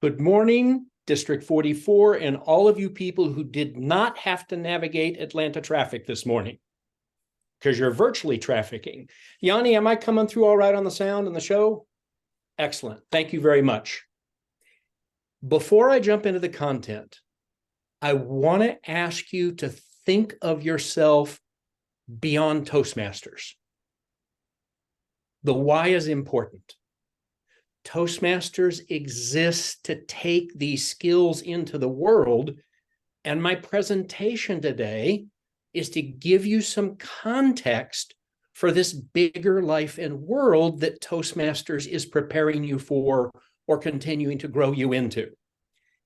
Good morning, District 44, and all of you people who did not have to navigate Atlanta traffic this morning because you're virtually trafficking. Yanni, am I coming through all right on the sound and the show? Excellent. Thank you very much. Before I jump into the content, I want to ask you to think of yourself beyond Toastmasters. The why is important. Toastmasters exists to take these skills into the world, and my presentation today is to give you some context for this bigger life and world that Toastmasters is preparing you for or continuing to grow you into.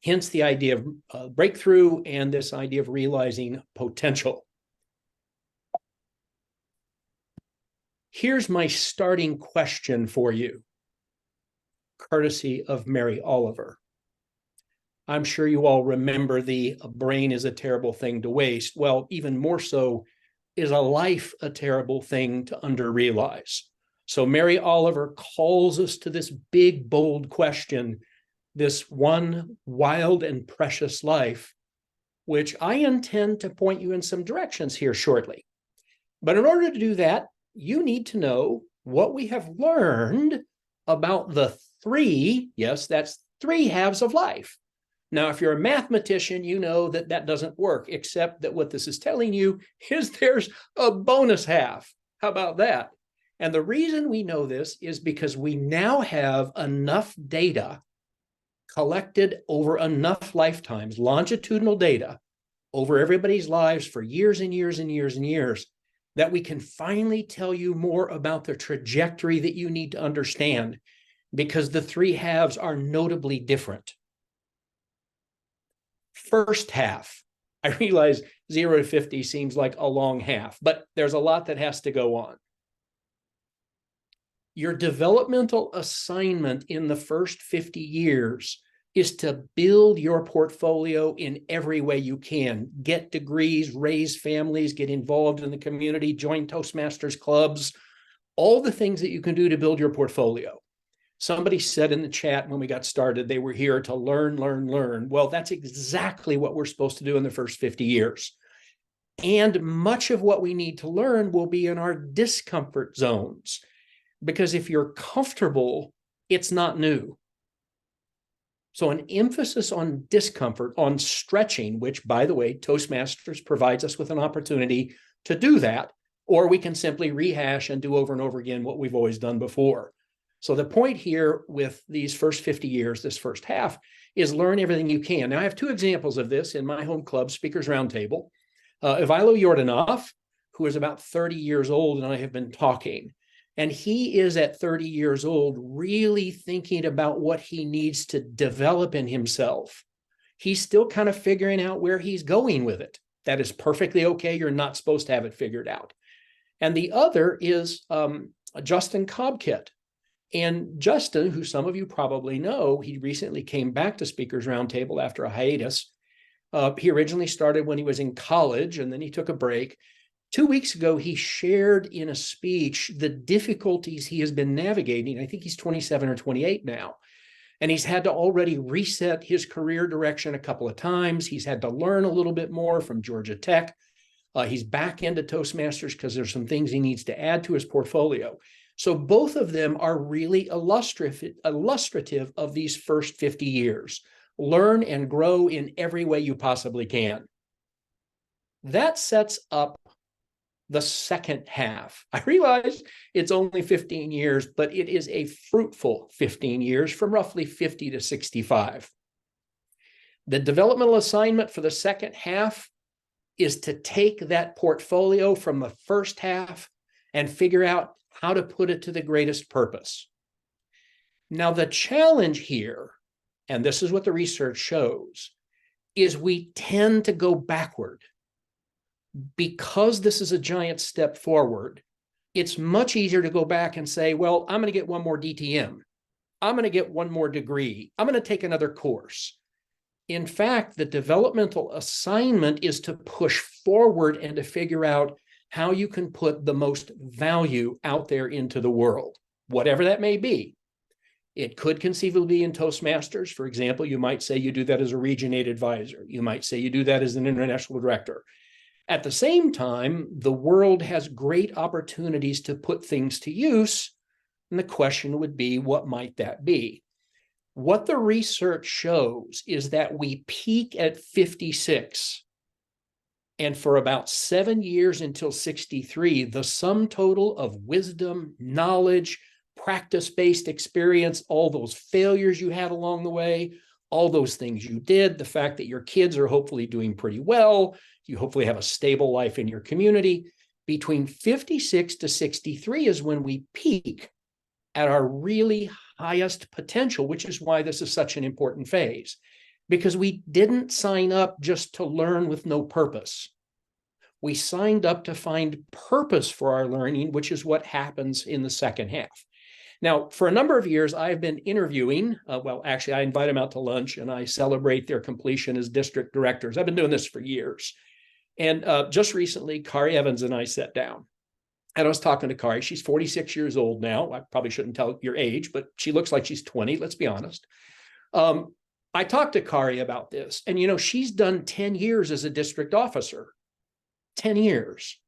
Hence the idea of breakthrough and this idea of realizing potential. Here's my starting question for you, courtesy of Mary Oliver. I'm sure you all remember the brain is a terrible thing to waste. Well, even more so, is a life a terrible thing to underrealize? So Mary Oliver calls us to this big, bold question, this one wild and precious life, which I intend to point you in some directions here shortly. But in order to do that, you need to know what we have learned about the three, yes, that's three halves of life. Now, if you're a mathematician, you know that that doesn't work, except that what this is telling you is there's a bonus half. How about that? And the reason we know this is because we now have enough data collected over enough lifetimes, longitudinal data over everybody's lives for years and years and years and years, that we can finally tell you more about the trajectory that you need to understand, because the three halves are notably different. First half, I realize 0 to 50 seems like a long half, but there's a lot that has to go on. Your developmental assignment in the first 50 years is to build your portfolio in every way you can. Get degrees, raise families, get involved in the community, join Toastmasters clubs, all the things that you can do to build your portfolio. Somebody said in the chat when we got started, they were here to learn, learn, learn. Well, that's exactly what we're supposed to do in the first 50 years. And much of what we need to learn will be in our discomfort zones, because if you're comfortable, it's not new. So an emphasis on discomfort, on stretching, which, by the way, Toastmasters provides us with an opportunity to do that, or we can simply rehash and do over and over again what we've always done before. So the point here with these first 50 years, this first half, is learn everything you can. Now, I have two examples of this in my home club, Speakers Roundtable. Ivailo Yordanov, who is about 30 years old, and I have been talking. And he is at 30 years old really thinking about what he needs to develop in himself. He's still kind of figuring out where he's going with it. That is perfectly okay. You're not supposed to have it figured out. And the other is Justin Cobkett. And Justin, who some of you probably know, he recently came back to Speakers Roundtable after a hiatus. He originally started when he was in college, and then he took a break. 2 weeks ago, he shared in a speech the difficulties he has been navigating. I think he's 27 or 28 now. And he's had to already reset his career direction a couple of times. He's had to learn a little bit more from Georgia Tech. He's back into Toastmasters because there's some things he needs to add to his portfolio. So both of them are really illustrative of these first 50 years. Learn and grow in every way you possibly can. That sets up the second half. I realize it's only 15 years, but it is a fruitful 15 years from roughly 50 to 65. The developmental assignment for the second half is to take that portfolio from the first half and figure out how to put it to the greatest purpose. Now, the challenge here, and this is what the research shows, is we tend to go backward. Because this is a giant step forward, it's much easier to go back and say, well, I'm going to get one more DTM. I'm going to get one more degree. I'm going to take another course. In fact, the developmental assignment is to push forward and to figure out how you can put the most value out there into the world, whatever that may be. It could conceivably be in Toastmasters. For example, you might say you do that as a region 8 advisor. You might say you do that as an international director. At the same time, the world has great opportunities to put things to use. And the question would be, what might that be? What the research shows is that we peak at 56. And for about 7 years until 63, the sum total of wisdom, knowledge, practice-based experience, all those failures you had along the way, all those things you did, the fact that your kids are hopefully doing pretty well, you hopefully have a stable life in your community, between 56 to 63 is when we peak at our really highest potential, which is why this is such an important phase, because we didn't sign up just to learn with no purpose. We signed up to find purpose for our learning, which is what happens in the second half. Now, for a number of years, I've been interviewing, actually, I invite them out to lunch and I celebrate their completion as district directors. I've been doing this for years. And just recently, Kari Evans and I sat down. And I was talking to Kari. She's 46 years old now. I probably shouldn't tell your age, but she looks like she's 20, let's be honest. I talked to Kari about this. And, she's done 10 years as a district officer. 10 years.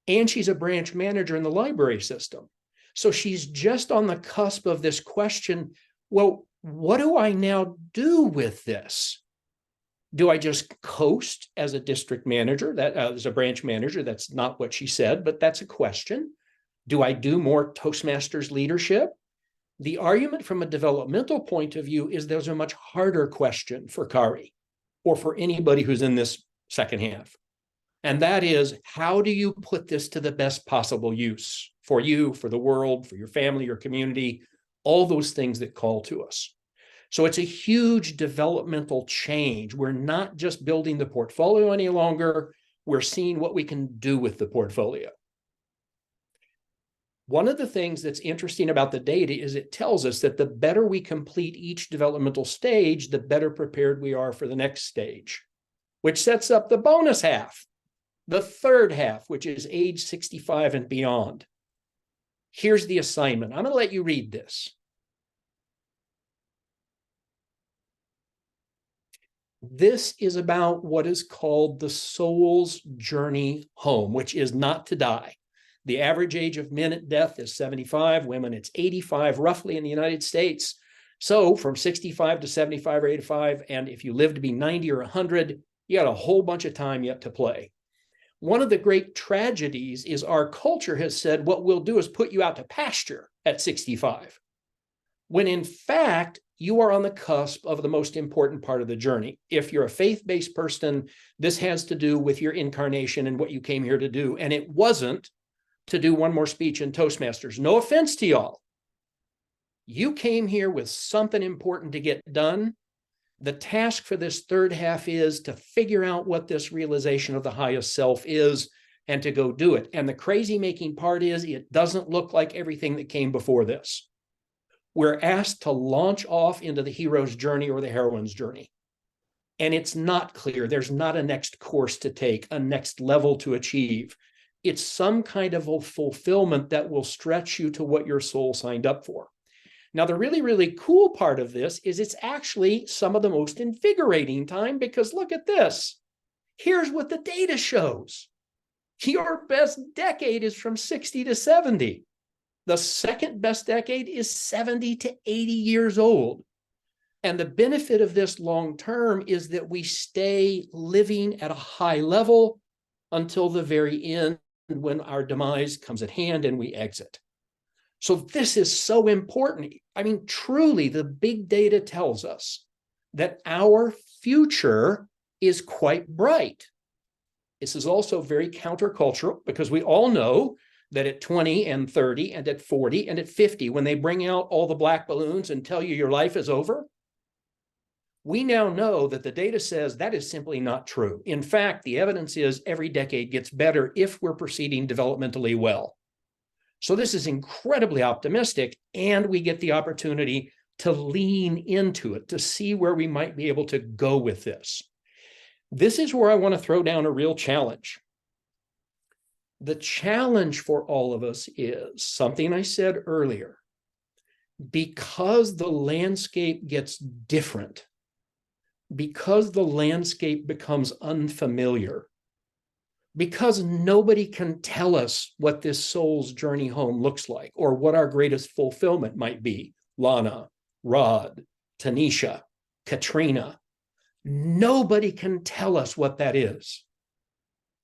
And she's a branch manager in the library system. So she's just on the cusp of this question, well, what do I now do with this? Do I just coast as a district manager, as a branch manager? That's not what she said, but that's a question. Do I do more Toastmasters leadership? The argument from a developmental point of view is there's a much harder question for Kari or for anybody who's in this second half. And that is, how do you put this to the best possible use for you, for the world, for your family, your community, all those things that call to us. So it's a huge developmental change. We're not just building the portfolio any longer. We're seeing what we can do with the portfolio. One of the things that's interesting about the data is it tells us that the better we complete each developmental stage, the better prepared we are for the next stage, which sets up the bonus half. The third half, which is age 65 and beyond. Here's the assignment. I'm going to let you read this. This is about what is called the soul's journey home, which is not to die. The average age of men at death is 75, women it's 85 roughly in the United States. So from 65 to 75 or 85, and if you live to be 90 or 100, you got a whole bunch of time yet to play. One of the great tragedies is our culture has said what we'll do is put you out to pasture at 65, when in fact, you are on the cusp of the most important part of the journey. If you're a faith-based person, this has to do with your incarnation and what you came here to do. And it wasn't to do one more speech in Toastmasters. No offense to y'all. You came here with something important to get done. The task for this third half is to figure out what this realization of the highest self is and to go do it. And the crazy making part is it doesn't look like everything that came before this. We're asked to launch off into the hero's journey or the heroine's journey. And it's not clear. There's not a next course to take, a next level to achieve. It's some kind of a fulfillment that will stretch you to what your soul signed up for. Now, the really, really cool part of this is it's actually some of the most invigorating time because look at this. Here's what the data shows. Your best decade is from 60 to 70. The second best decade is 70 to 80 years old. And the benefit of this long term is that we stay living at a high level until the very end when our demise comes at hand and we exit. So this is so important. I mean, truly, the big data tells us that our future is quite bright. This is also very countercultural because we all know that at 20 and 30 and at 40 and at 50, when they bring out all the black balloons and tell you your life is over, we now know that the data says that is simply not true. In fact, the evidence is every decade gets better if we're proceeding developmentally well. So this is incredibly optimistic, and we get the opportunity to lean into it, to see where we might be able to go with this. This is where I want to throw down a real challenge. The challenge for all of us is something I said earlier. because the landscape gets different, because the landscape becomes unfamiliar, because nobody can tell us what this soul's journey home looks like or what our greatest fulfillment might be. Lana, Rod, Tanisha, Katrina, nobody can tell us what that is.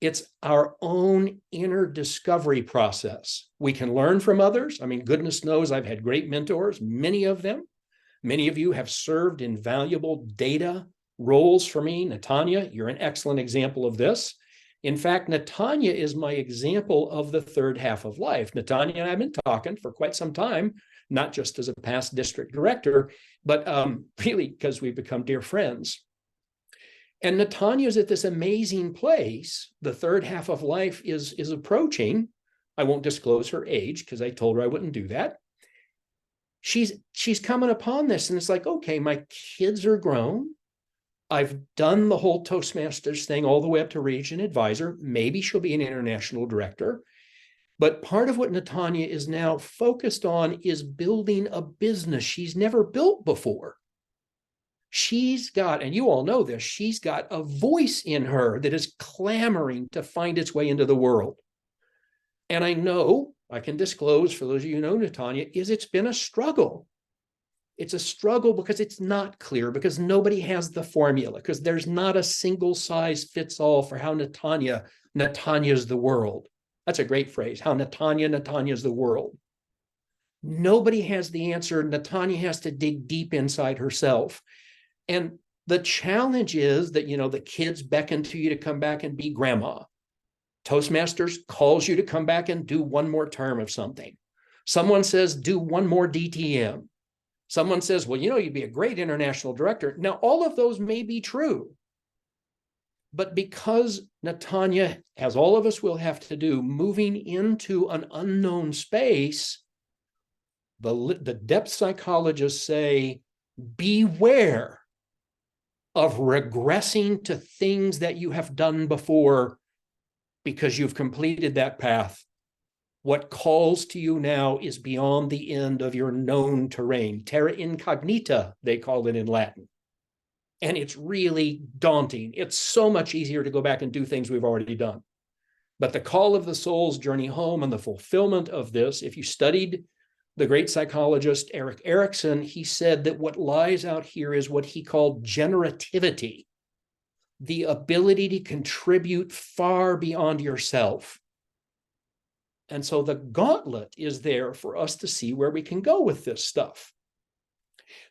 It's our own inner discovery process. We can learn from others. I mean, goodness knows I've had great mentors, many of them. Many of you have served in valuable data roles for me. Natanya, you're an excellent example of this. In fact, Natanya is my example of the third half of life. Natanya and I have been talking for quite some time, not just as a past district director, but really because we've become dear friends. And Natanya's at this amazing place. The third half of life is approaching. I won't disclose her age because I told her I wouldn't do that. She's coming upon this, and it's like, okay, my kids are grown. I've done the whole Toastmasters thing all the way up to region advisor. Maybe she'll be an international director. But part of what Natanya is now focused on is building a business she's never built before. She's got, and you all know this, she's got a voice in her that is clamoring to find its way into the world. And I know, I can disclose for those of you who know Natanya, it's been a struggle. It's a struggle because it's not clear, because nobody has the formula, because there's not a single size fits all for how Natanya's the world. That's a great phrase, how Natanya's the world. Nobody has the answer. Natanya has to dig deep inside herself. And the challenge is that, the kids beckon to you to come back and be grandma. Toastmasters calls you to come back and do one more term of something. Someone says, do one more DTM. Someone says, well, you'd be a great international director. Now, all of those may be true. But because Natanya, as all of us will have to do, moving into an unknown space, the depth psychologists say, beware of regressing to things that you have done before because you've completed that path. What calls to you now is beyond the end of your known terrain. Terra incognita, they call it in Latin. And it's really daunting. It's so much easier to go back and do things we've already done. But the call of the soul's journey home and the fulfillment of this, if you studied the great psychologist Erik Erikson, he said that what lies out here is what he called generativity, the ability to contribute far beyond yourself. And so the gauntlet is there for us to see where we can go with this stuff.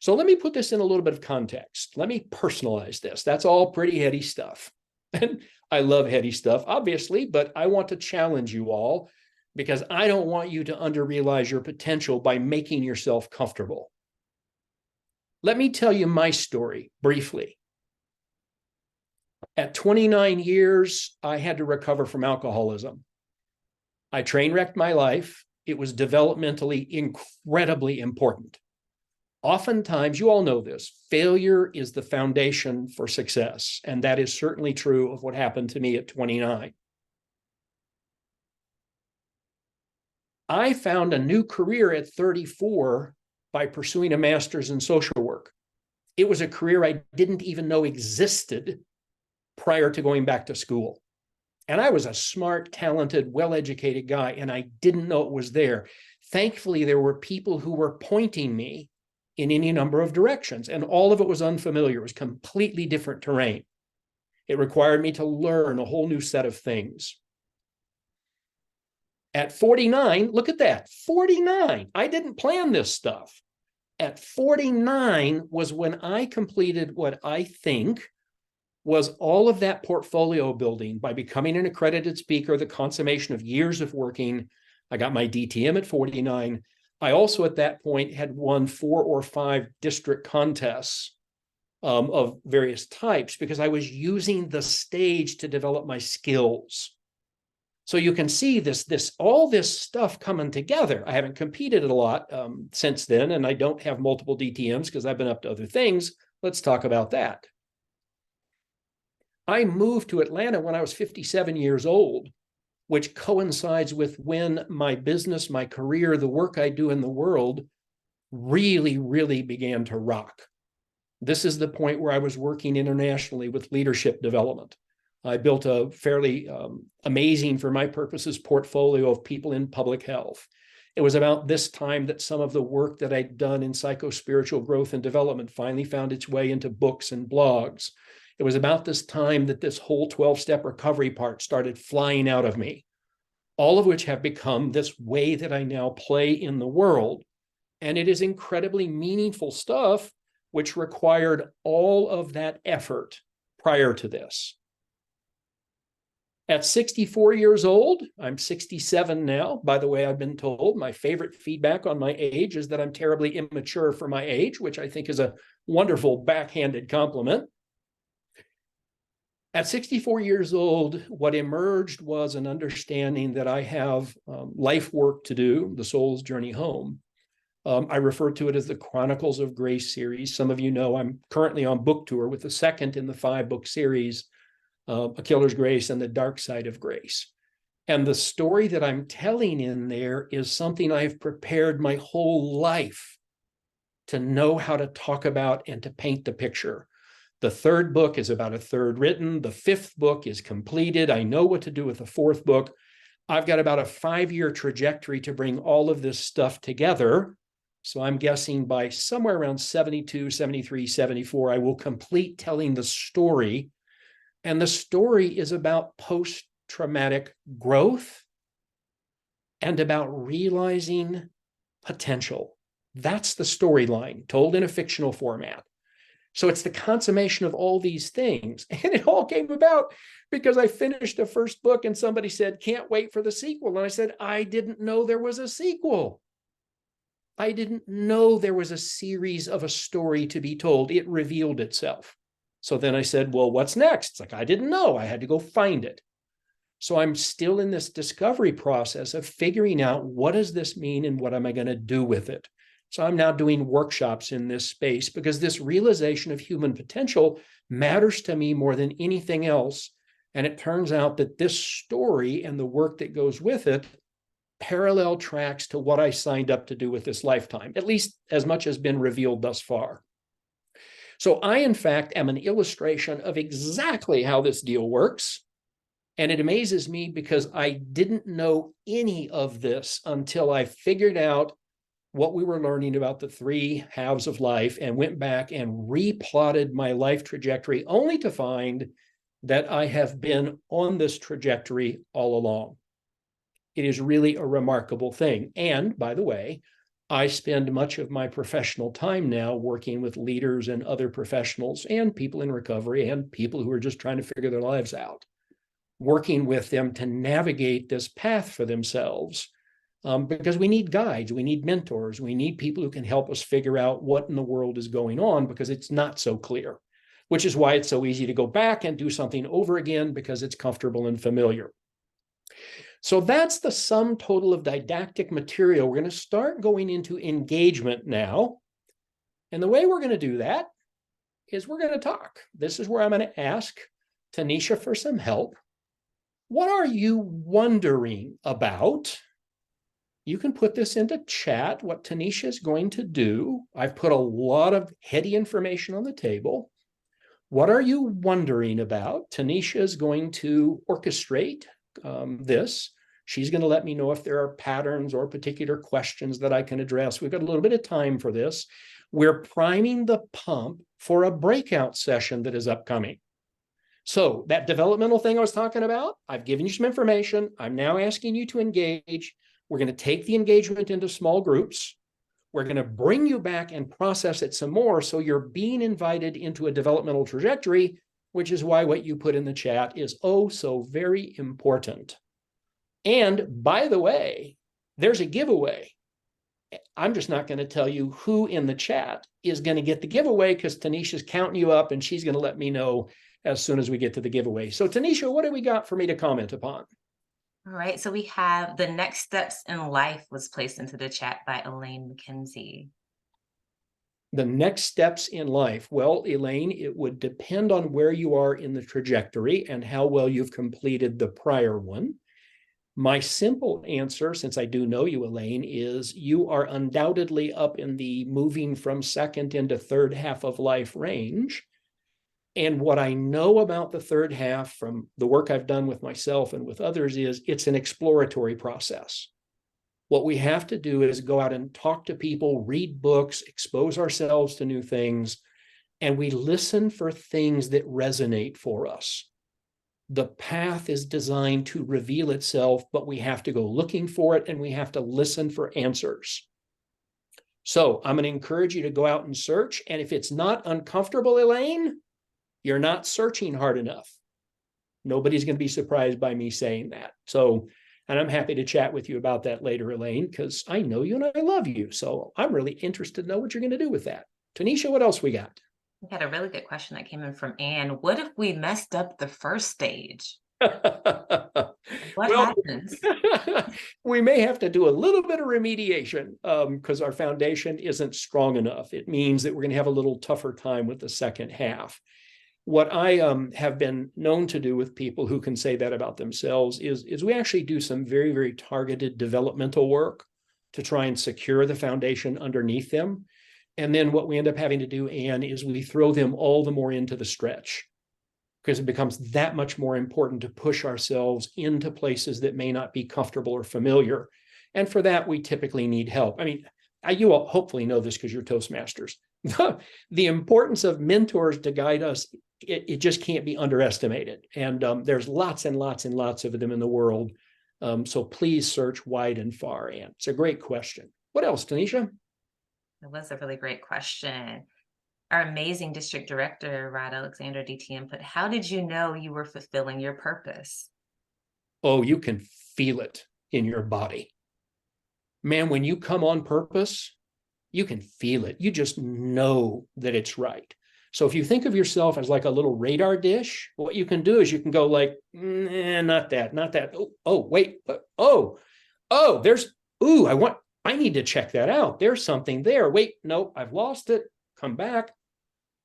So let me put this in a little bit of context. Let me personalize this. That's all pretty heady stuff. And I love heady stuff, obviously, but I want to challenge you all because I don't want you to underrealize your potential by making yourself comfortable. Let me tell you my story briefly. At 29 years, I had to recover from alcoholism. I train wrecked my life. It was developmentally incredibly important. Oftentimes, you all know this, failure is the foundation for success. And that is certainly true of what happened to me at 29. I found a new career at 34 by pursuing a master's in social work. It was a career I didn't even know existed prior to going back to school. And I was a smart, talented, well-educated guy, and I didn't know it was there. Thankfully, there were people who were pointing me in any number of directions, and all of it was unfamiliar. It was completely different terrain. It required me to learn a whole new set of things. At 49, look at that, 49. I didn't plan this stuff. At 49 was when I completed what I think was all of that portfolio building by becoming an accredited speaker, the consummation of years of working. I got my DTM at 49. I also at that point had won 4 or 5 district contests of various types because I was using the stage to develop my skills. So you can see all this stuff coming together. I haven't competed a lot since then, and I don't have multiple DTMs because I've been up to other things. Let's talk about that. I moved to Atlanta when I was 57 years old, which coincides with when my business, my career, the work I do in the world really, really began to rock. This is the point where I was working internationally with leadership development. I built a fairly amazing, for my purposes, portfolio of people in public health. It was about this time that some of the work that I'd done in psychospiritual growth and development finally found its way into books and blogs. It was about this time that this whole 12-step recovery part started flying out of me, all of which have become this way that I now play in the world. And it is incredibly meaningful stuff, which required all of that effort prior to this. At 64 years old, I'm 67 now. By the way, I've been told my favorite feedback on my age is that I'm terribly immature for my age, which I think is a wonderful backhanded compliment. At 64 years old, what emerged was an understanding that I have life work to do, the soul's journey home. I refer to it as the Chronicles of Grace series. Some of you know I'm currently on book tour with the second in the 5-book series, A Killer's Grace and the Dark Side of Grace. And the story that I'm telling in there is something I've prepared my whole life to know how to talk about and to paint the picture. The 3rd book is about a third written. The 5th book is completed. I know what to do with the 4th book. I've got about a 5-year trajectory to bring all of this stuff together. So I'm guessing by somewhere around 72, 73, 74, I will complete telling the story. And the story is about post-traumatic growth and about realizing potential. That's the storyline told in a fictional format. So it's the consummation of all these things. And it all came about because I finished the 1st book and somebody said, can't wait for the sequel. And I said, I didn't know there was a sequel. I didn't know there was a series of a story to be told. It revealed itself. So then I said, well, what's next? It's like, I didn't know. I had to go find it. So I'm still in this discovery process of figuring out what does this mean and what am I going to do with it? So I'm now doing workshops in this space because this realization of human potential matters to me more than anything else. And it turns out that this story and the work that goes with it parallel tracks to what I signed up to do with this lifetime, at least as much has been revealed thus far. So I, in fact, am an illustration of exactly how this deal works. And it amazes me because I didn't know any of this until I figured out what we were learning about the 3 halves of life and went back and replotted my life trajectory, only to find that I have been on this trajectory all along. It is really a remarkable thing. And by the way, I spend much of my professional time now working with leaders and other professionals and people in recovery and people who are just trying to figure their lives out, working with them to navigate this path for themselves. Because we need guides, we need mentors, we need people who can help us figure out what in the world is going on because it's not so clear, which is why it's so easy to go back and do something over again because it's comfortable and familiar. So that's the sum total of didactic material. We're going to start going into engagement now. And the way we're going to do that is we're going to talk. This is where I'm going to ask Tanisha for some help. What are you wondering about? You can put this into chat, what Tanisha is going to do. I've put a lot of heady information on the table. What are you wondering about? Tanisha is going to orchestrate this. She's going to let me know if there are patterns or particular questions that I can address. We've got a little bit of time for this. We're priming the pump for a breakout session that is upcoming. So that developmental thing I was talking about, I've given you some information. I'm now asking you to engage. We're going to take the engagement into small groups. We're going to bring you back and process it some more. So you're being invited into a developmental trajectory, which is why what you put in the chat is oh so very important. And by the way, there's a giveaway. I'm just not going to tell you who in the chat is going to get the giveaway because Tanisha's counting you up and she's going to let me know as soon as we get to the giveaway. So Tanisha, what do we got for me to comment upon? All right, so we have the next steps in life was placed into the chat by Elaine McKenzie. The next steps in life. Well, Elaine, it would depend on where you are in the trajectory and how well you've completed the prior one. My simple answer, since I do know you, Elaine, is you are undoubtedly up in the moving from second into third half of life range. And what I know about the third half from the work I've done with myself and with others is it's an exploratory process. What we have to do is go out and talk to people, read books, expose ourselves to new things, and we listen for things that resonate for us. The path is designed to reveal itself, but we have to go looking for it and we have to listen for answers. So I'm going to encourage you to go out and search. And if it's not uncomfortable, Elaine, you're not searching hard enough. Nobody's going to be surprised by me saying that. So, and I'm happy to chat with you about that later, Elaine, because I know you and I love you. So I'm really interested to know what you're going to do with that. Tanisha, what else we got? We had a really good question that came in from Anne. What if we messed up the first stage? What happens? We may have to do a little bit of remediation because our foundation isn't strong enough. It means that we're going to have a little tougher time with the second half. What I have been known to do with people who can say that about themselves is we actually do some very, very targeted developmental work to try and secure the foundation underneath them. And then what we end up having to do, Anne, is we throw them all the more into the stretch because it becomes that much more important to push ourselves into places that may not be comfortable or familiar. And for that, we typically need help. I mean, you all hopefully know this because you're Toastmasters. The importance of mentors to guide us, it just can't be underestimated. And there's lots and lots and lots of them in the world. So please search wide and far, Anne. It's a great question. What else, Tanisha? That was a really great question. Our amazing district director, Rod Alexander, DTM, put, how did you know you were fulfilling your purpose? Oh, you can feel it in your body. Man, when you come on purpose, you can feel it. You just know that it's right. So if you think of yourself as like a little radar dish, what you can do is you can go like, not that, not that. Oh, wait, there's, I need to check that out. There's something there. Wait, no, I've lost it. Come back.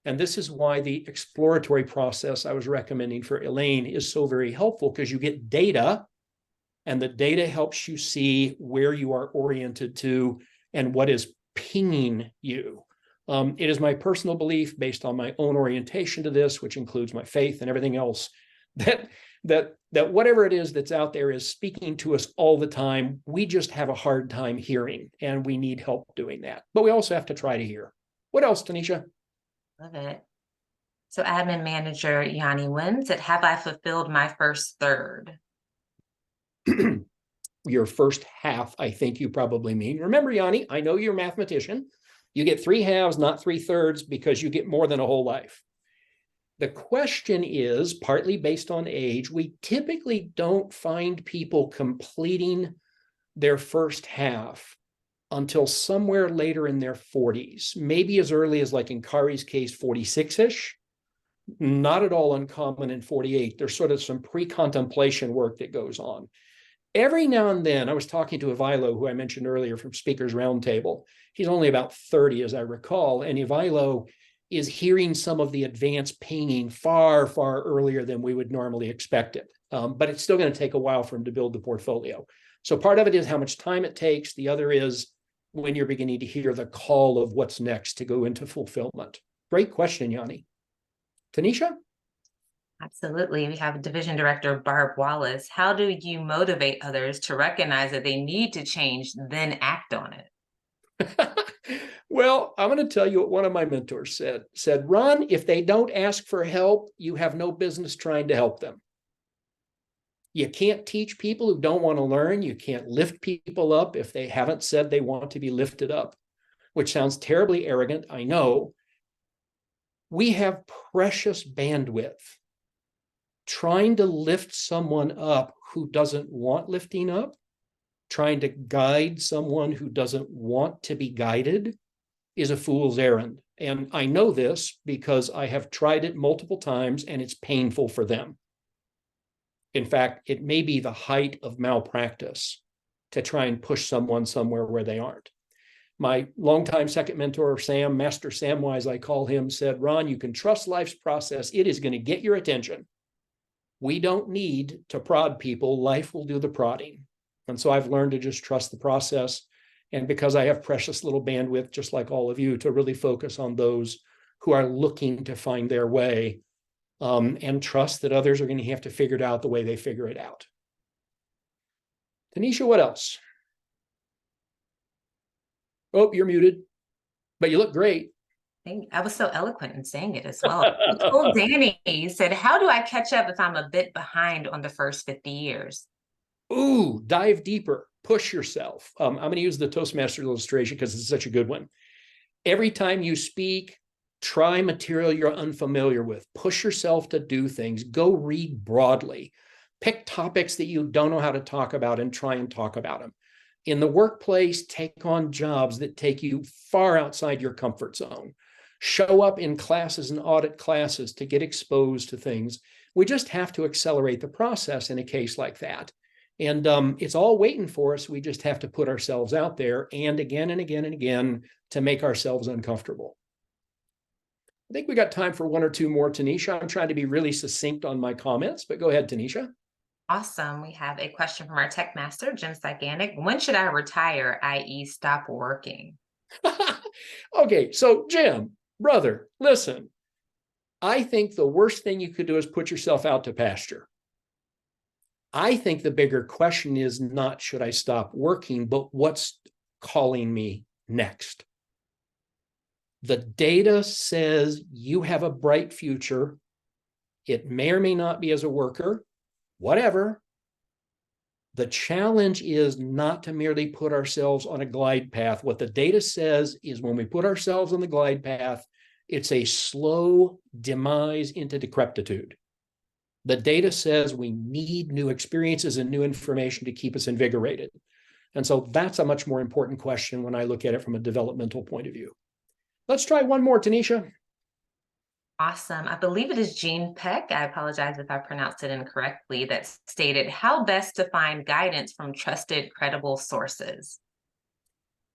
And this is why the exploratory process I was recommending for Elaine is so very helpful because you get data and the data helps you see where you are oriented to and what is pinging you. It is my personal belief based on my own orientation to this, which includes my faith and everything else, that whatever it is that's out there is speaking to us all the time. We just have a hard time hearing, and we need help doing that. But we also have to try to hear. What else, Tanisha? Love it. So admin manager Yanni Wynn said, have I fulfilled my first third? Your first half, I think you probably mean. Remember, Yanni, I know you're a mathematician. You get 3 halves, not 3/3, because you get more than a whole life. The question is, partly based on age, we typically don't find people completing their first half until somewhere later in their 40s, maybe as early as, like in Kari's case, 46-ish. Not at all uncommon in 48. There's sort of some pre-contemplation work that goes on. Every now and then, I was talking to Ivailo, who I mentioned earlier from Speakers Roundtable. He's only about 30, as I recall, and Ivailo is hearing some of the advanced pinging far, far earlier than we would normally expect it. But it's still going to take a while for him to build the portfolio. So part of it is how much time it takes. The other is when you're beginning to hear the call of what's next to go into fulfillment. Great question, Yanni. Tanisha? Absolutely. We have Division Director Barb Wallace. How do you motivate others to recognize that they need to change, then act on it? Well, I'm going to tell you what one of my mentors said, Ron, if they don't ask for help, you have no business trying to help them. You can't teach people who don't want to learn. You can't lift people up if they haven't said they want to be lifted up, which sounds terribly arrogant, I know. We have precious bandwidth. Trying to lift someone up who doesn't want lifting up, trying to guide someone who doesn't want to be guided is a fool's errand. And I know this because I have tried it multiple times and it's painful for them. In fact, it may be the height of malpractice to try and push someone somewhere where they aren't. My longtime second mentor, Sam, Master Samwise, I call him, said, Ron, you can trust life's process. It is going to get your attention. We don't need to prod people. Life will do the prodding. And so I've learned to just trust the process. And because I have precious little bandwidth, just like all of you, to really focus on those who are looking to find their way, and trust that others are going to have to figure it out the way they figure it out. Tanisha, what else? Oh, you're muted, but you look great. I was so eloquent in saying it as well. Nicole Danny said, how do I catch up if I'm a bit behind on the first 50 years? Ooh, dive deeper, push yourself. I'm going to use the Toastmaster illustration because it's such a good one. Every time you speak, try material you're unfamiliar with. Push yourself to do things. Go read broadly. Pick topics that you don't know how to talk about and try and talk about them. In the workplace, take on jobs that take you far outside your comfort zone. Show up in classes and audit classes to get exposed to things. We just have to accelerate the process in a case like that. And it's all waiting for us. We just have to put ourselves out there and again and again and again to make ourselves uncomfortable. I think we got time for one or two more, Tanisha. I'm trying to be really succinct on my comments, but go ahead, Tanisha. Awesome. We have a question from our tech master, Jim Gigantic. When should I retire, i.e. stop working? Okay, so Jim, brother, listen. I think the worst thing you could do is put yourself out to pasture. I think the bigger question is not should I stop working, but what's calling me next? The data says you have a bright future. It may or may not be as a worker, whatever. The challenge is not to merely put ourselves on a glide path. What the data says is when we put ourselves on the glide path, it's a slow demise into decrepitude. The data says we need new experiences and new information to keep us invigorated. And so that's a much more important question when I look at it from a developmental point of view. Let's try one more, Tanisha. Awesome. I believe it is Jean Peck. I apologize if I pronounced it incorrectly. That stated, how best to find guidance from trusted, credible sources?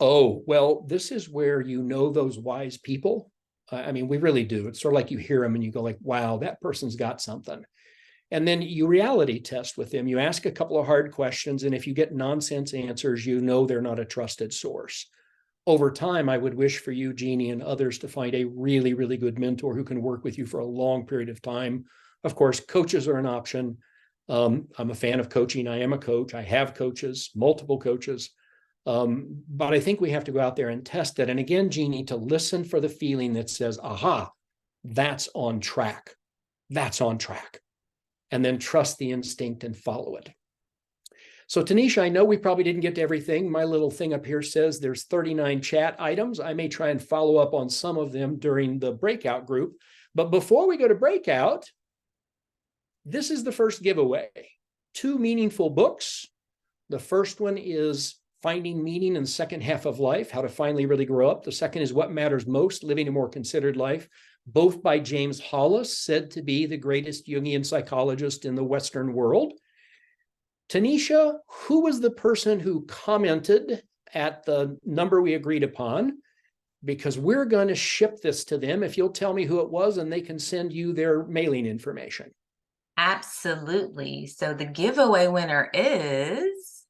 Oh, well, this is where you know those wise people. I mean, we really do. It's sort of like you hear them and you go like, wow, that person's got something. And then you reality test with them. You ask a couple of hard questions. And if you get nonsense answers, you know they're not a trusted source. Over time, I would wish for you, Jeannie, and others to find a really, really good mentor who can work with you for a long period of time. Of course, coaches are an option. I'm a fan of coaching. I am a coach. I have coaches, multiple coaches. But I think we have to go out there and test it. And again, Jeannie, to listen for the feeling that says, aha, that's on track. That's on track. And then trust the instinct and follow it. So Tanisha, I know we probably didn't get to everything. My little thing up here says there's 39 chat items. I may try and follow up on some of them during the breakout group. But before we go to breakout, this is the first giveaway. 2 meaningful books. The first one is Finding Meaning in the Second Half of Life, How to Finally Really Grow Up. The second is What Matters Most, Living a More Considered Life, both by James Hollis, said to be the greatest Jungian psychologist in the Western world. Tanisha, who was the person who commented at the number we agreed upon? Because we're going to ship this to them. If you'll tell me who it was, and they can send you their mailing information. Absolutely. So the giveaway winner is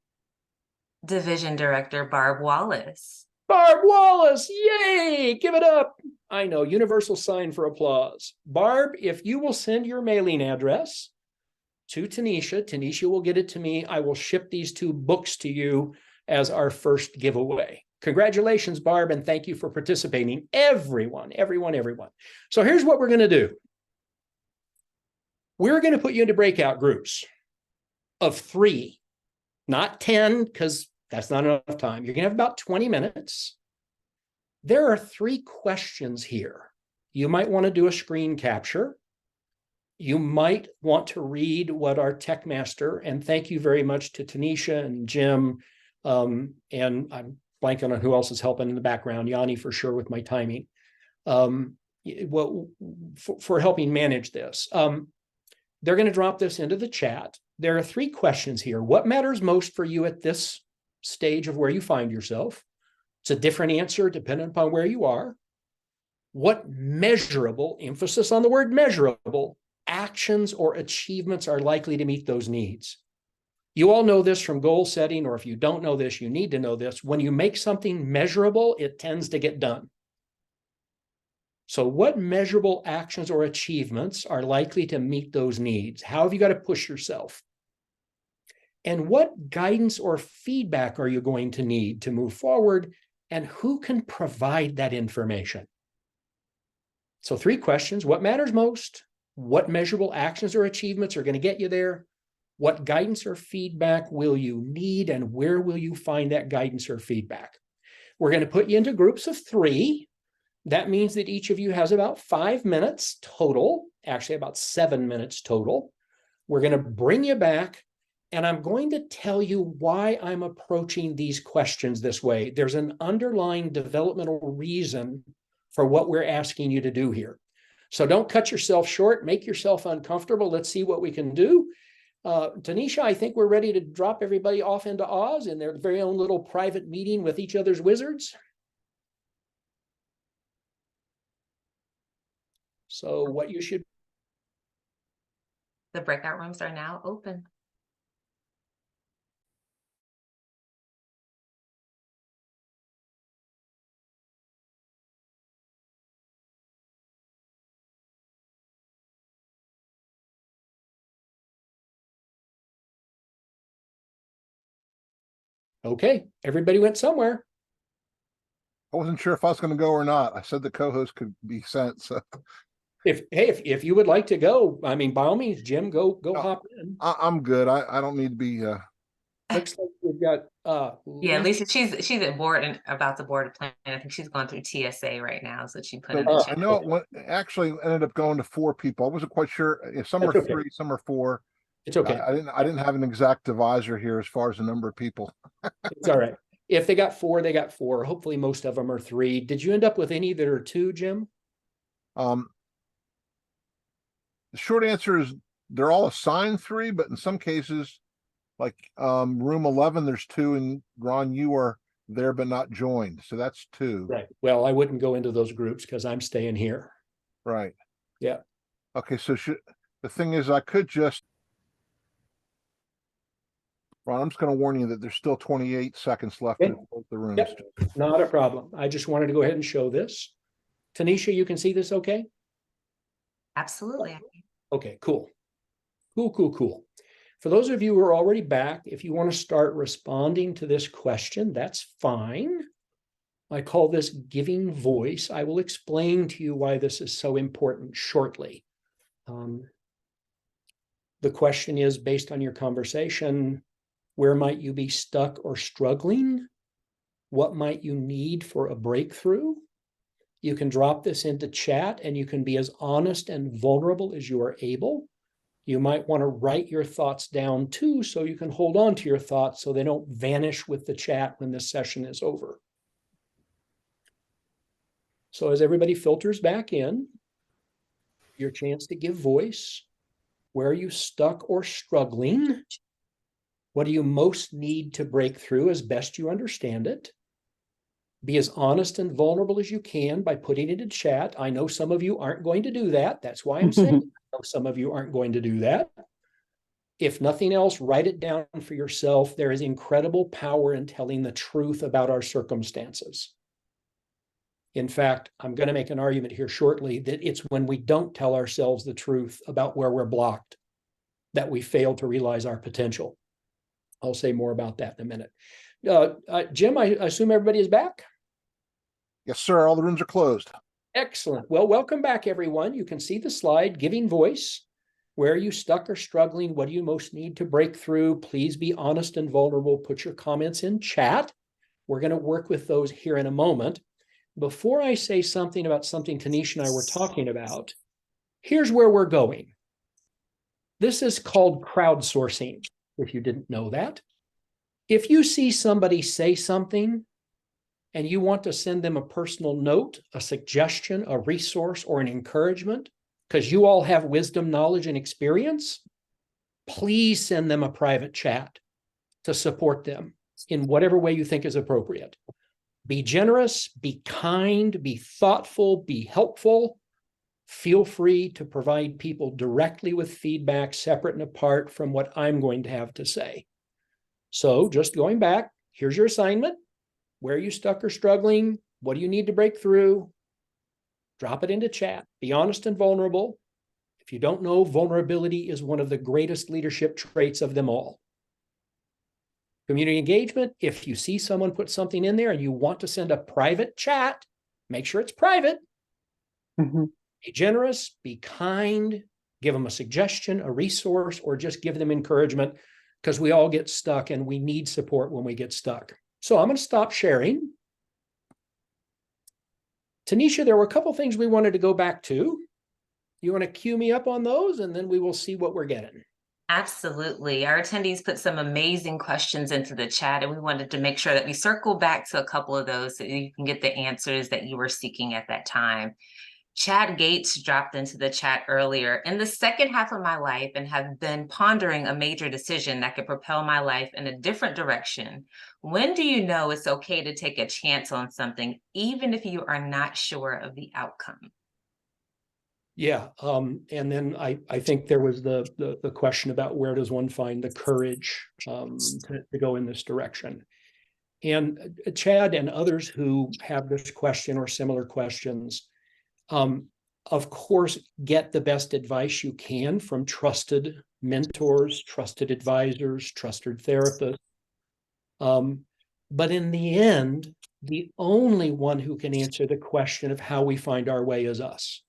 Division Director Barb Wallace. Barb Wallace, yay, give it up. I know, universal sign for applause. Barb, if you will send your mailing address to Tanisha, Tanisha will get it to me. I will ship these 2 books to you as our first giveaway. Congratulations, Barb, and thank you for participating. Everyone. So here's what we're going to do. We're going to put you into breakout groups of 3, not 10, because that's not enough time. You're going to have about 20 minutes. There are 3 questions here. You might want to do a screen capture. You might want to read what our tech master, and thank you very much to Tanisha and Jim, and I'm blanking on who else is helping in the background, Yanni for sure with my timing, for helping manage this. They're going to drop this into the chat. There are 3 questions here. What matters most for you at this stage of where you find yourself? It's a different answer depending upon where you are. What measurable, emphasis on the word measurable, actions or achievements are likely to meet those needs? You all know this from goal setting, or if you don't know this, you need to know this. When you make something measurable, it tends to get done. So what measurable actions or achievements are likely to meet those needs? How have you got to push yourself? And what guidance or feedback are you going to need to move forward? And who can provide that information? So 3 questions. What matters most? What measurable actions or achievements are going to get you there? What guidance or feedback will you need, and where will you find that guidance or feedback? We're going to put you into groups of 3. That means that each of you has about 5 minutes total, actually about 7 minutes total. We're going to bring you back, and I'm going to tell you why I'm approaching these questions this way. There's an underlying developmental reason for what we're asking you to do here. So don't cut yourself short, make yourself uncomfortable. Let's see what we can do. Tanisha, I think we're ready to drop everybody off into Oz in their very own little private meeting with each other's wizards. So what you should... The breakout rooms are now open. Okay, everybody went somewhere. I wasn't sure if I was going to go or not. I said the co-host could be sent. So If you would like to go, I mean, by all means, Jim, go hop in. I'm good. I don't need to be. Looks like we've got Yeah, Lisa, she's at board and about to board a plane. I think she's going through TSA right now, so she put in the I chat. know it went, actually ended up going to 4 people. I wasn't quite sure if some That's are okay. 3, some are 4. It's okay. I didn't have an exact divisor here as far as the number of people. It's all right. If they got 4, they got 4. Hopefully most of them are 3. Did you end up with any that are 2, Jim? The short answer is they're all assigned 3, but in some cases, like room 11, there's 2, and Ron, you are there but not joined, so that's 2. Right. Well, I wouldn't go into those groups because I'm staying here. Right. Yeah. Okay, so the thing is, I could just, Ron, I'm just going to warn you that there's still 28 seconds left Okay. in both the rooms. Yep. Not a problem. I just wanted to go ahead and show this. Tanisha, you can see this okay? Absolutely. Okay, cool. Cool. For those of you who are already back, if you want to start responding to this question, that's fine. I call this giving voice. I will explain to you why this is so important shortly. The question is, based on your conversation, where might you be stuck or struggling? What might you need for a breakthrough? You can drop this into chat, and you can be as honest and vulnerable as you are able. You might want to write your thoughts down too, so you can hold on to your thoughts so they don't vanish with the chat when this session is over. So as everybody filters back in, your chance to give voice. Where are you stuck or struggling? What do you most need to break through as best you understand it? Be as honest and vulnerable as you can by putting it in chat. I know some of you aren't going to do that. That's why I'm saying I know some of you aren't going to do that. If nothing else, write it down for yourself. There is incredible power in telling the truth about our circumstances. In fact, I'm going to make an argument here shortly that it's when we don't tell ourselves the truth about where we're blocked that we fail to realize our potential. I'll say more about that in a minute. Jim, I assume everybody is back? Yes, sir. All the rooms are closed. Excellent. Well, welcome back, everyone. You can see the slide, giving voice. Where are you stuck or struggling? What do you most need to break through? Please be honest and vulnerable. Put your comments in chat. We're going to work with those here in a moment. Before I say something about something Tanisha and I were talking about, here's where we're going. This is called crowdsourcing, if you didn't know that. If you see somebody say something and you want to send them a personal note, a suggestion, a resource, or an encouragement, because you all have wisdom, knowledge, and experience, please send them a private chat to support them in whatever way you think is appropriate. Be generous, be kind, be thoughtful, be helpful. Feel free to provide people directly with feedback separate and apart from what I'm going to have to say. So just going back, here's your assignment. Where are you stuck or struggling? What do you need to break through? Drop it into chat. Be honest and vulnerable. If you don't know, vulnerability is one of the greatest leadership traits of them all. Community engagement, if you see someone put something in there and you want to send a private chat, make sure it's private. Be generous, be kind, give them a suggestion, a resource, or just give them encouragement, because we all get stuck and we need support when we get stuck. So I'm going to stop sharing. Tanisha, there were a couple things we wanted to go back to. You want to cue me up on those, and then we will see what we're getting. Absolutely. Our attendees put some amazing questions into the chat, and we wanted to make sure that we circle back to a couple of those so you can get the answers that you were seeking at that time. Chad Gates dropped into the chat earlier. In the second half of my life and have been pondering a major decision that could propel my life in a different direction. When do you know it's okay to take a chance on something, even if you are not sure of the outcome? Yeah, and then I think there was the question about where does one find the courage to go in this direction. And Chad and others who have this question or similar questions, of course, get the best advice you can from trusted mentors, trusted advisors, trusted therapists. But in the end, the only one who can answer the question of how we find our way is us.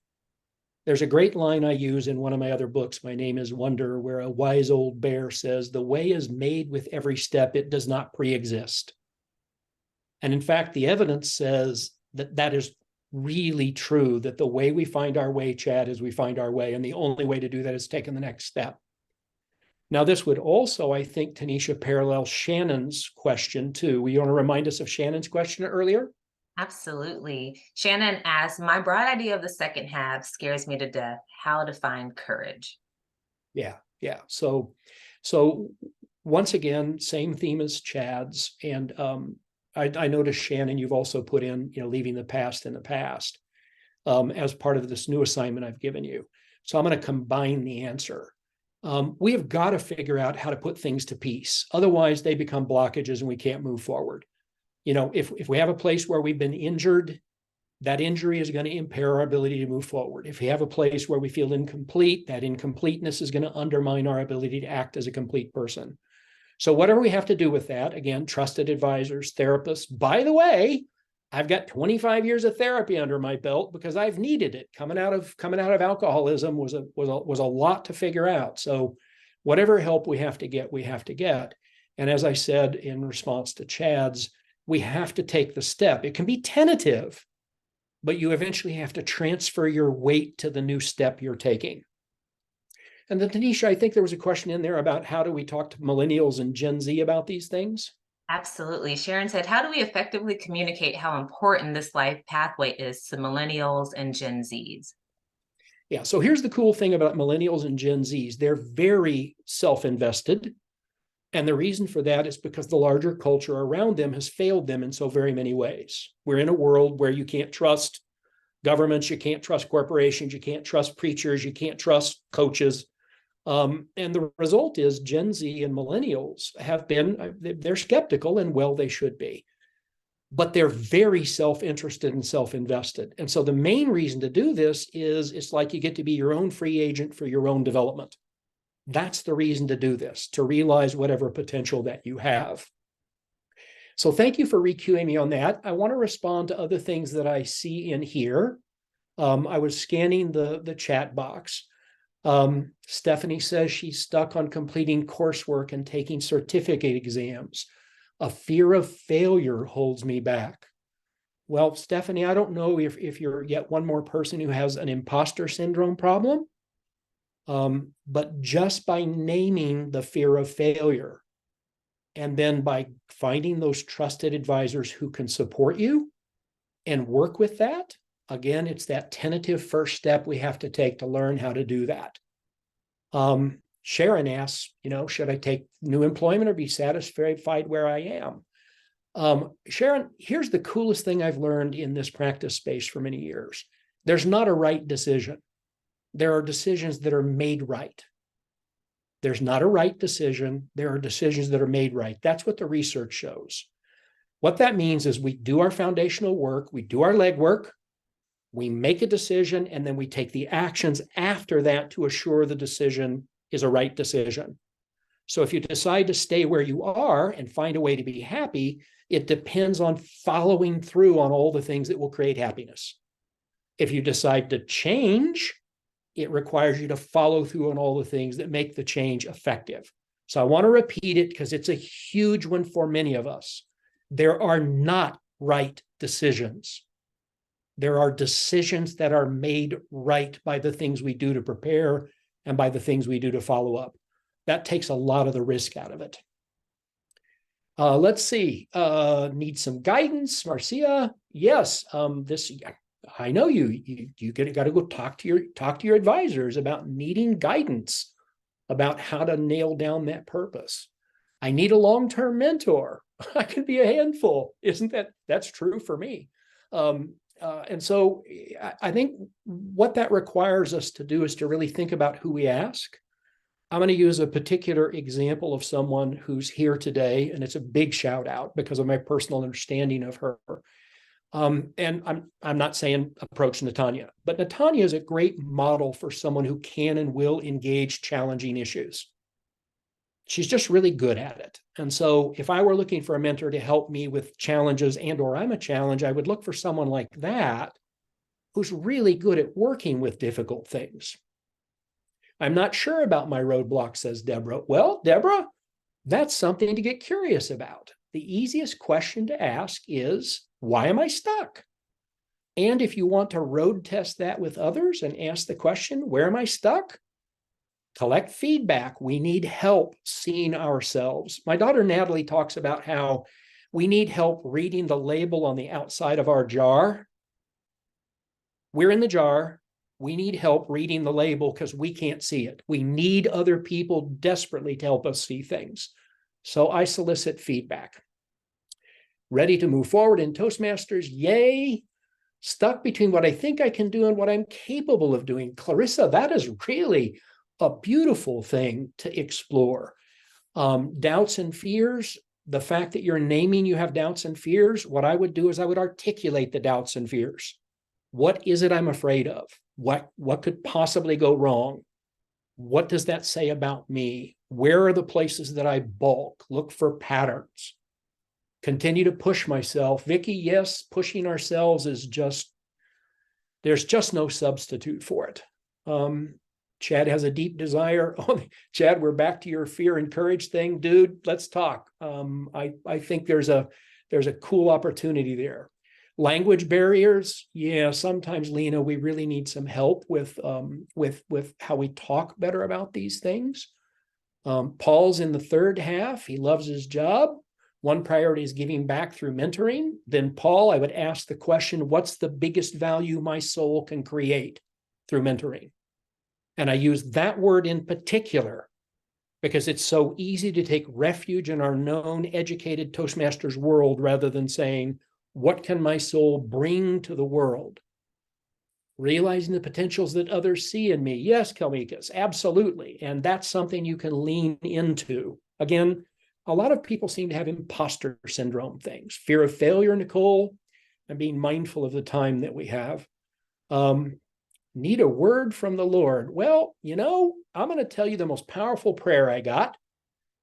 There's a great line I use in one of my other books, My Name is Wonder, where a wise old bear says, "The way is made with every step, it does not pre-exist." And in fact, the evidence says that that is really true, that the way we find our way, Chad, is we find our way. And the only way to do that is taking the next step. Now, this would also, I think, Tanisha, parallel Shannon's question too. Will you want to remind us of Shannon's question earlier? Absolutely. Shannon asked, my broad idea of the second half scares me to death. How to find courage? Yeah. So once again, same theme as Chad's. And I noticed, Shannon, you've also put in, leaving the past in the past as part of this new assignment I've given you. So I'm going to combine the answer. We have got to figure out how to put things to peace. Otherwise, they become blockages and we can't move forward. If we have a place where we've been injured, that injury is going to impair our ability to move forward. If we have a place where we feel incomplete, that incompleteness is going to undermine our ability to act as a complete person. So whatever we have to do with that, again, trusted advisors, therapists. By the way, I've got 25 years of therapy under my belt because I've needed it. Coming out of alcoholism was a lot to figure out. So whatever help we have to get, we have to get. And as I said in response to Chad's, we have to take the step. It can be tentative, but you eventually have to transfer your weight to the new step you're taking. And then, Tanisha, I think there was a question in there about how do we talk to millennials and Gen Z about these things? Absolutely. Sharon said, how do we effectively communicate how important this life pathway is to millennials and Gen Zs? Yeah, so here's the cool thing about millennials and Gen Zs. They're very self-invested. And the reason for that is because the larger culture around them has failed them in so very many ways. We're in a world where you can't trust governments, you can't trust corporations, you can't trust preachers, you can't trust coaches. And the result is Gen Z and millennials they're skeptical, and well, they should be. But they're very self-interested and self-invested. And so the main reason to do this is it's like you get to be your own free agent for your own development. That's the reason to do this, to realize whatever potential that you have. So thank you for re-queuing me on that. I want to respond to other things that I see in here. I was scanning the chat box. Stephanie says she's stuck on completing coursework and taking certificate exams. A fear of failure holds me back. Well, Stephanie, I don't know if you're yet one more person who has an imposter syndrome problem. But just by naming the fear of failure, and then by finding those trusted advisors who can support you and work with that, again, it's that tentative first step we have to take to learn how to do that. Sharon asks, should I take new employment or be satisfied where I am? Sharon, here's the coolest thing I've learned in this practice space for many years. There's not a right decision. there are decisions that are made right. There's not a right decision. There are decisions that are made right. That's what the research shows. What that means is we do our foundational work, we do our legwork, we make a decision, and then we take the actions after that to assure the decision is a right decision. So if you decide to stay where you are and find a way to be happy, it depends on following through on all the things that will create happiness. If you decide to change, it requires you to follow through on all the things that make the change effective. So I want to repeat it because it's a huge one for many of us. There are not right decisions. There are decisions that are made right by the things we do to prepare and by the things we do to follow up. That takes a lot of the risk out of it. Let's see. Need some guidance, Marcia? Yes. I know you got to go talk to your advisors about needing guidance about how to nail down that purpose. I need a long-term mentor. I can be a handful. Isn't that's true for me? And so I think what that requires us to do is to really think about who we ask. I'm going to use a particular example of someone who's here today, and it's a big shout out because of my personal understanding of her. And I'm not saying approach Natanya, but Natanya is a great model for someone who can and will engage challenging issues. She's just really good at it. And so if I were looking for a mentor to help me with challenges and or I'm a challenge, I would look for someone like that who's really good at working with difficult things. I'm not sure about my roadblock, says Deborah. Well, Deborah, that's something to get curious about. The easiest question to ask is, why am I stuck? And if you want to road test that with others and ask the question, where am I stuck? Collect feedback. We need help seeing ourselves. My daughter Natalie talks about how we need help reading the label on the outside of our jar. We're in the jar. We need help reading the label because we can't see it. We need other people desperately to help us see things. So I solicit feedback. Ready to move forward in Toastmasters? Yay. Stuck between what I think I can do and what I'm capable of doing. Clarissa, that is really a beautiful thing to explore. Doubts and fears, the fact that you're naming you have doubts and fears, what I would do is I would articulate the doubts and fears. What is it I'm afraid of? What could possibly go wrong? What does that say about me? Where are the places that I balk? Look for patterns. Continue to push myself. Vicki, yes, pushing ourselves is just, there's just no substitute for it. Chad has a deep desire. Oh, Chad, we're back to your fear and courage thing. Dude, let's talk. I think there's a cool opportunity there. Language barriers. Yeah, sometimes, Lena, we really need some help with how we talk better about these things. Paul's in the third half. He loves his job. One priority is giving back through mentoring. Then Paul, I would ask the question, what's the biggest value my soul can create through mentoring? And I use that word in particular because it's so easy to take refuge in our known educated Toastmasters world rather than saying, what can my soul bring to the world? Realizing the potentials that others see in me. Yes, Kalmikas, absolutely. And that's something you can lean into. Again, a lot of people seem to have imposter syndrome things, fear of failure, Nicole, and being mindful of the time that we have. Need a word from the Lord. Well, I'm going to tell you the most powerful prayer I got.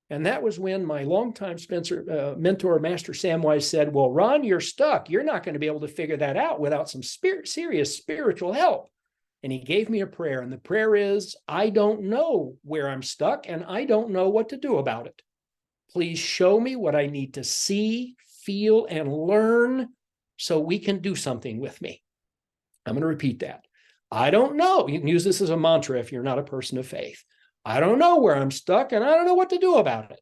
And that was when my longtime mentor, Master Samwise, said, well, Ron, you're stuck. You're not going to be able to figure that out without some serious spiritual help. And he gave me a prayer. And the prayer is, I don't know where I'm stuck, and I don't know what to do about it. Please show me what I need to see, feel, and learn so we can do something with me. I'm going to repeat that. I don't know. You can use this as a mantra if you're not a person of faith. I don't know where I'm stuck, and I don't know what to do about it.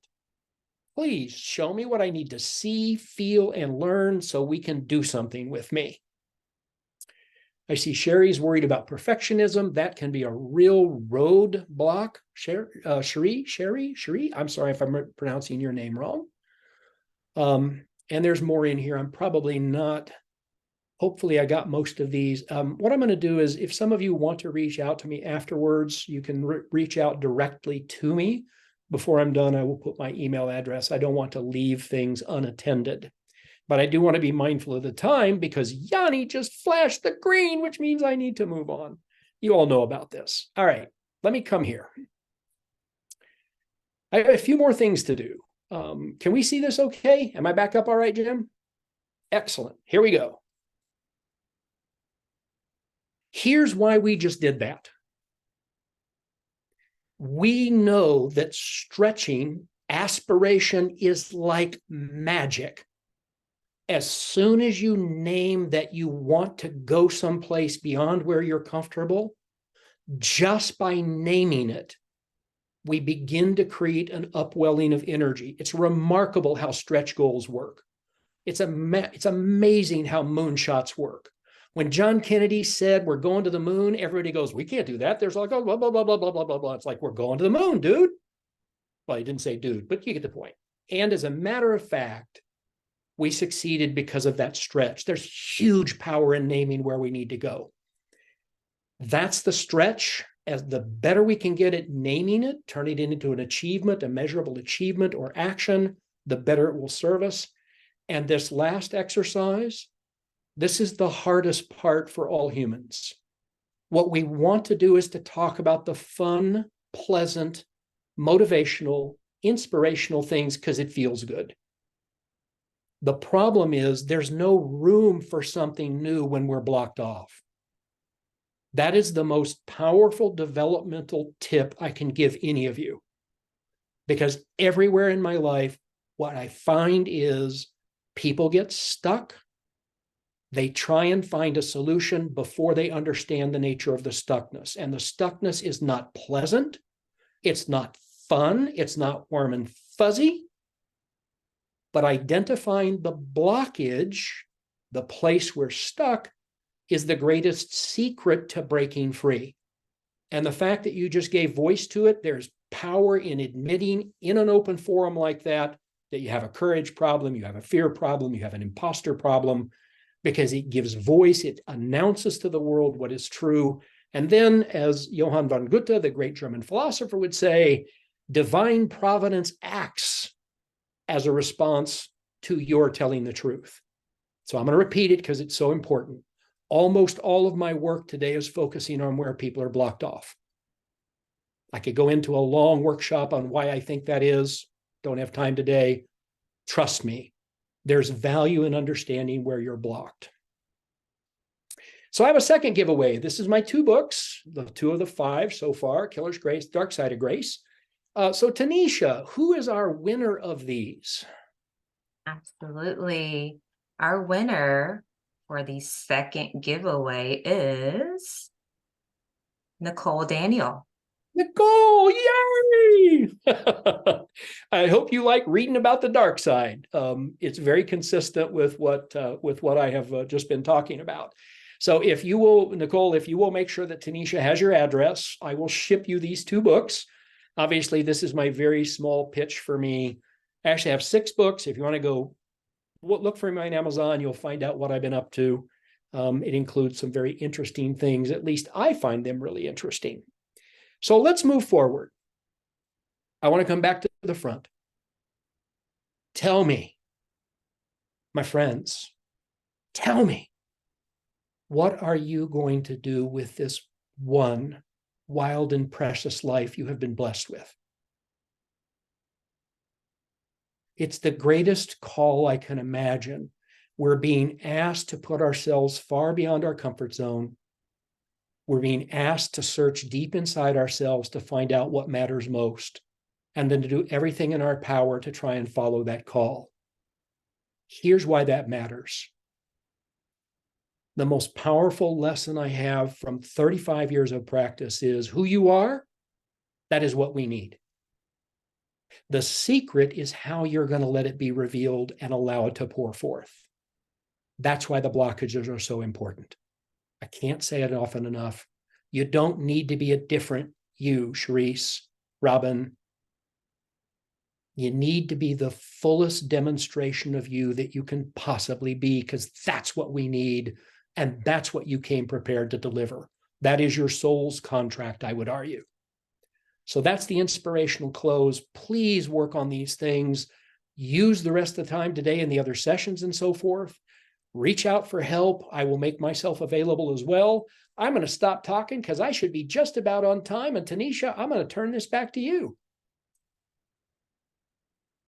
Please show me what I need to see, feel, and learn so we can do something with me. I see Sherry's worried about perfectionism. That can be a real roadblock. Sherry, I'm sorry if I'm pronouncing your name wrong. And there's more in here. I'm probably not Hopefully I got most of these. What I'm going to do is if some of you want to reach out to me afterwards, you can reach out directly to me. Before I'm done, I will put my email address. I don't want to leave things unattended. But I do want to be mindful of the time because Yanni just flashed the green, which means I need to move on. You all know about this. All right, let me come here. I have a few more things to do. Can we see this okay? Am I back up all right, Jim? Excellent. Here we go. Here's why we just did that. We know that stretching, aspiration is like magic. As soon as you name that you want to go someplace beyond where you're comfortable, just by naming it, we begin to create an upwelling of energy. It's remarkable how stretch goals work. It's amazing how moonshots work. When John Kennedy said, we're going to the moon, everybody goes, we can't do that. There's like, oh, blah, blah, blah, blah, blah, blah, blah, blah. It's like, we're going to the moon, dude. Well, he didn't say dude, but you get the point. And as a matter of fact, we succeeded because of that stretch. There's huge power in naming where we need to go. That's the stretch. As the better we can get at naming it, turning it into an achievement, a measurable achievement or action, the better it will serve us. And this last exercise, this is the hardest part for all humans. What we want to do is to talk about the fun, pleasant, motivational, inspirational things because it feels good. The problem is there's no room for something new when we're blocked off. That is the most powerful developmental tip I can give any of you. Because everywhere in my life, what I find is people get stuck. They try and find a solution before they understand the nature of the stuckness. And the stuckness is not pleasant. It's not fun. It's not warm and fuzzy. But identifying the blockage, the place we're stuck, is the greatest secret to breaking free. And the fact that you just gave voice to it, there's power in admitting in an open forum like that, that you have a courage problem, you have a fear problem, you have an imposter problem, because it gives voice, it announces to the world what is true. And then, as Johann von Goethe, the great German philosopher, would say, divine providence acts as a response to your telling the truth. So I'm going to repeat it because it's so important. Almost all of my work today is focusing on where people are blocked off. I could go into a long workshop on why I think that is. Don't have time today. Trust me, there's value in understanding where you're blocked. So I have a second giveaway. This is my 2 books, the 2 of the 5 so far, Killer's Grace, Dark Side of Grace. So Tanisha, who is our winner of these? Absolutely. Our winner for the second giveaway is Nicole Daniel. Nicole, yay! I hope you like reading about the dark side. It's very consistent with what I have just been talking about. So if you will, Nicole, if you will make sure that Tanisha has your address, I will ship you these 2 books. Obviously, this is my very small pitch for me. I actually have 6 books. If you want to go look for me on Amazon, you'll find out what I've been up to. It includes some very interesting things. At least I find them really interesting. So let's move forward. I want to come back to the front. Tell me, my friends, tell me, what are you going to do with this one wild and precious life you have been blessed with? It's the greatest call I can imagine. We're being asked to put ourselves far beyond our comfort zone. We're being asked to search deep inside ourselves to find out what matters most, and then to do everything in our power to try and follow that call. Here's why that matters. The most powerful lesson I have from 35 years of practice is who you are, that is what we need. The secret is how you're going to let it be revealed and allow it to pour forth. That's why the blockages are so important. I can't say it often enough. You don't need to be a different you, Charisse, Robin, You need to be the fullest demonstration of you that you can possibly be, because that's what we need. And that's what you came prepared to deliver. That is your soul's contract, I would argue. So that's the inspirational close. Please work on these things. Use the rest of the time today in the other sessions and so forth. Reach out for help. I will make myself available as well. I'm going to stop talking because I should be just about on time. And Tanisha, I'm going to turn this back to you.